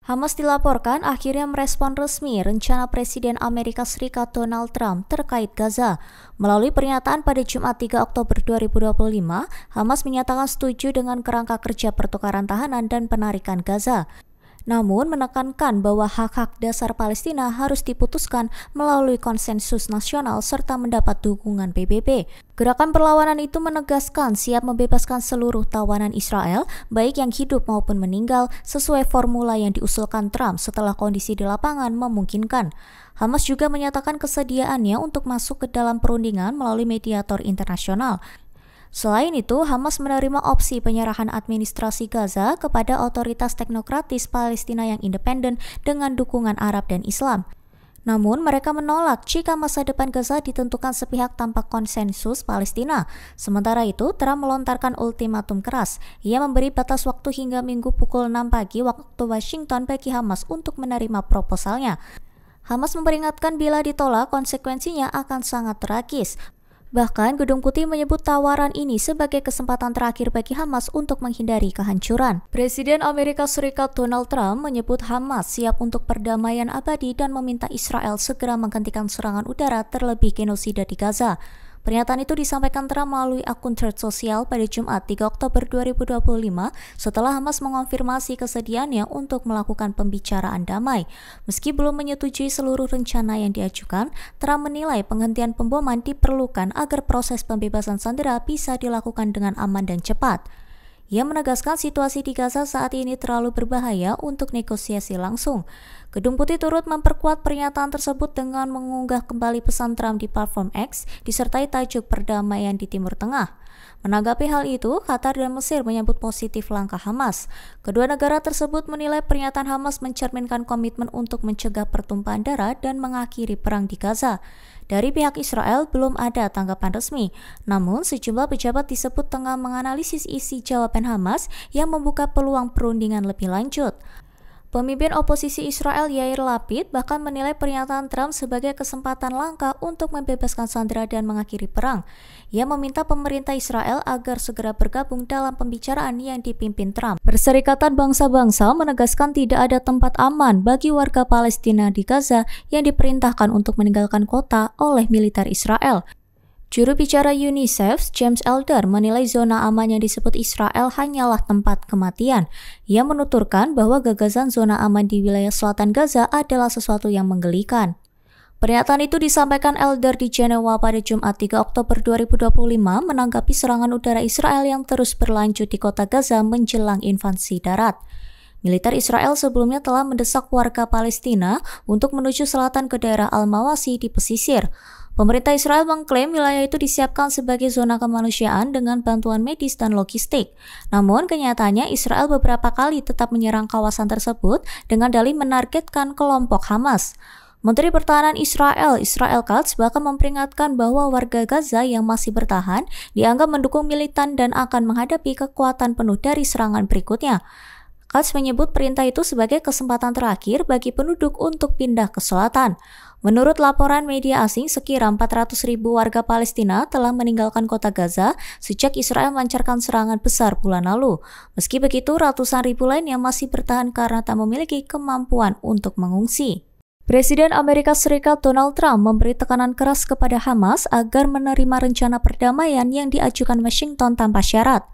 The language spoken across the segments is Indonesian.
Hamas dilaporkan akhirnya merespon resmi rencana Presiden Amerika Serikat Donald Trump terkait Gaza. Melalui pernyataan pada Jumat 3 Oktober 2025, Hamas menyatakan setuju dengan kerangka kerja pertukaran tahanan dan penarikan Gaza. Namun menekankan bahwa hak-hak dasar Palestina harus diputuskan melalui konsensus nasional serta mendapat dukungan PBB. Gerakan perlawanan itu menegaskan siap membebaskan seluruh tawanan Israel, baik yang hidup maupun meninggal, sesuai formula yang diusulkan Trump setelah kondisi di lapangan memungkinkan. Hamas juga menyatakan kesediaannya untuk masuk ke dalam perundingan melalui mediator internasional. Selain itu, Hamas menerima opsi penyerahan administrasi Gaza kepada otoritas teknokratis Palestina yang independen dengan dukungan Arab dan Islam. Namun, mereka menolak jika masa depan Gaza ditentukan sepihak tanpa konsensus Palestina. Sementara itu, Trump melontarkan ultimatum keras. Ia memberi batas waktu hingga Minggu pukul 6 pagi waktu Washington bagi Hamas untuk menerima proposalnya. Hamas memperingatkan bila ditolak, konsekuensinya akan sangat tragis. Bahkan, Gedung Putih menyebut tawaran ini sebagai kesempatan terakhir bagi Hamas untuk menghindari kehancuran. Presiden Amerika Serikat Donald Trump menyebut Hamas siap untuk perdamaian abadi dan meminta Israel segera menghentikan serangan udara terlebih genosida di Gaza. Pernyataan itu disampaikan Trump melalui akun Threads sosial pada Jumat 3 Oktober 2025 setelah Hamas mengonfirmasi kesediaannya untuk melakukan pembicaraan damai. Meski belum menyetujui seluruh rencana yang diajukan, Trump menilai penghentian pemboman diperlukan agar proses pembebasan sandera bisa dilakukan dengan aman dan cepat. Ia menegaskan situasi di Gaza saat ini terlalu berbahaya untuk negosiasi langsung. Gedung Putih turut memperkuat pernyataan tersebut dengan mengunggah kembali pesan Trump di platform X disertai tajuk perdamaian di Timur Tengah. Menanggapi hal itu, Qatar dan Mesir menyambut positif langkah Hamas. Kedua negara tersebut menilai pernyataan Hamas mencerminkan komitmen untuk mencegah pertumpahan darah dan mengakhiri perang di Gaza. Dari pihak Israel belum ada tanggapan resmi, namun sejumlah pejabat disebut tengah menganalisis isi jawaban Hamas yang membuka peluang perundingan lebih lanjut. Pemimpin oposisi Israel Yair Lapid bahkan menilai pernyataan Trump sebagai kesempatan langka untuk membebaskan sandera dan mengakhiri perang. Ia meminta pemerintah Israel agar segera bergabung dalam pembicaraan yang dipimpin Trump. Perserikatan Bangsa-Bangsa menegaskan tidak ada tempat aman bagi warga Palestina di Gaza yang diperintahkan untuk meninggalkan kota oleh militer Israel. Juru bicara UNICEF, James Elder, menilai zona aman yang disebut Israel hanyalah tempat kematian. Ia menuturkan bahwa gagasan zona aman di wilayah selatan Gaza adalah sesuatu yang menggelikan. Pernyataan itu disampaikan Elder di Jenewa pada Jumat 3 Oktober 2025 menanggapi serangan udara Israel yang terus berlanjut di kota Gaza menjelang invasi darat. Militer Israel sebelumnya telah mendesak warga Palestina untuk menuju selatan ke daerah Al-Mawasi di pesisir. Pemerintah Israel mengklaim wilayah itu disiapkan sebagai zona kemanusiaan dengan bantuan medis dan logistik. Namun kenyataannya Israel beberapa kali tetap menyerang kawasan tersebut dengan dalih menargetkan kelompok Hamas. Menteri Pertahanan Israel Katz, bahkan memperingatkan bahwa warga Gaza yang masih bertahan dianggap mendukung militan dan akan menghadapi kekuatan penuh dari serangan berikutnya. Katz menyebut perintah itu sebagai kesempatan terakhir bagi penduduk untuk pindah ke selatan. Menurut laporan media asing, sekira 400.000 warga Palestina telah meninggalkan kota Gaza sejak Israel melancarkan serangan besar bulan lalu. Meski begitu, ratusan ribu lain yang masih bertahan karena tak memiliki kemampuan untuk mengungsi. Presiden Amerika Serikat Donald Trump memberi tekanan keras kepada Hamas agar menerima rencana perdamaian yang diajukan Washington tanpa syarat.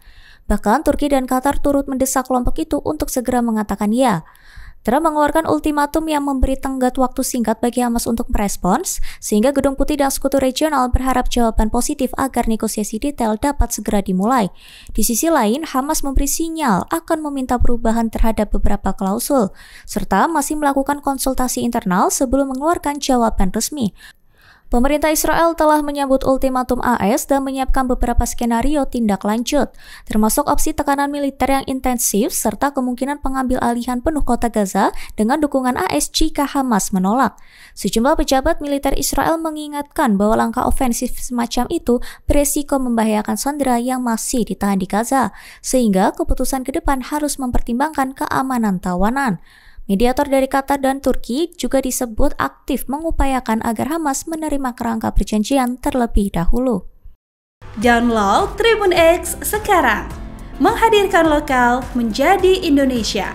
Bahkan Turki dan Qatar turut mendesak kelompok itu untuk segera mengatakan ya. Trump mengeluarkan ultimatum yang memberi tenggat waktu singkat bagi Hamas untuk merespons, sehingga Gedung Putih dan Sekutu Regional berharap jawaban positif agar negosiasi detail dapat segera dimulai. Di sisi lain, Hamas memberi sinyal akan meminta perubahan terhadap beberapa klausul, serta masih melakukan konsultasi internal sebelum mengeluarkan jawaban resmi. Pemerintah Israel telah menyambut ultimatum AS dan menyiapkan beberapa skenario tindak lanjut, termasuk opsi tekanan militer yang intensif serta kemungkinan pengambil alihan penuh kota Gaza dengan dukungan AS jika Hamas menolak. Sejumlah pejabat militer Israel mengingatkan bahwa langkah ofensif semacam itu beresiko membahayakan sandera yang masih ditahan di Gaza, sehingga keputusan ke depan harus mempertimbangkan keamanan tawanan. Mediator dari Qatar dan Turki juga disebut aktif mengupayakan agar Hamas menerima kerangka perjanjian terlebih dahulu. Download Tribun X sekarang, menghadirkan lokal menjadi Indonesia.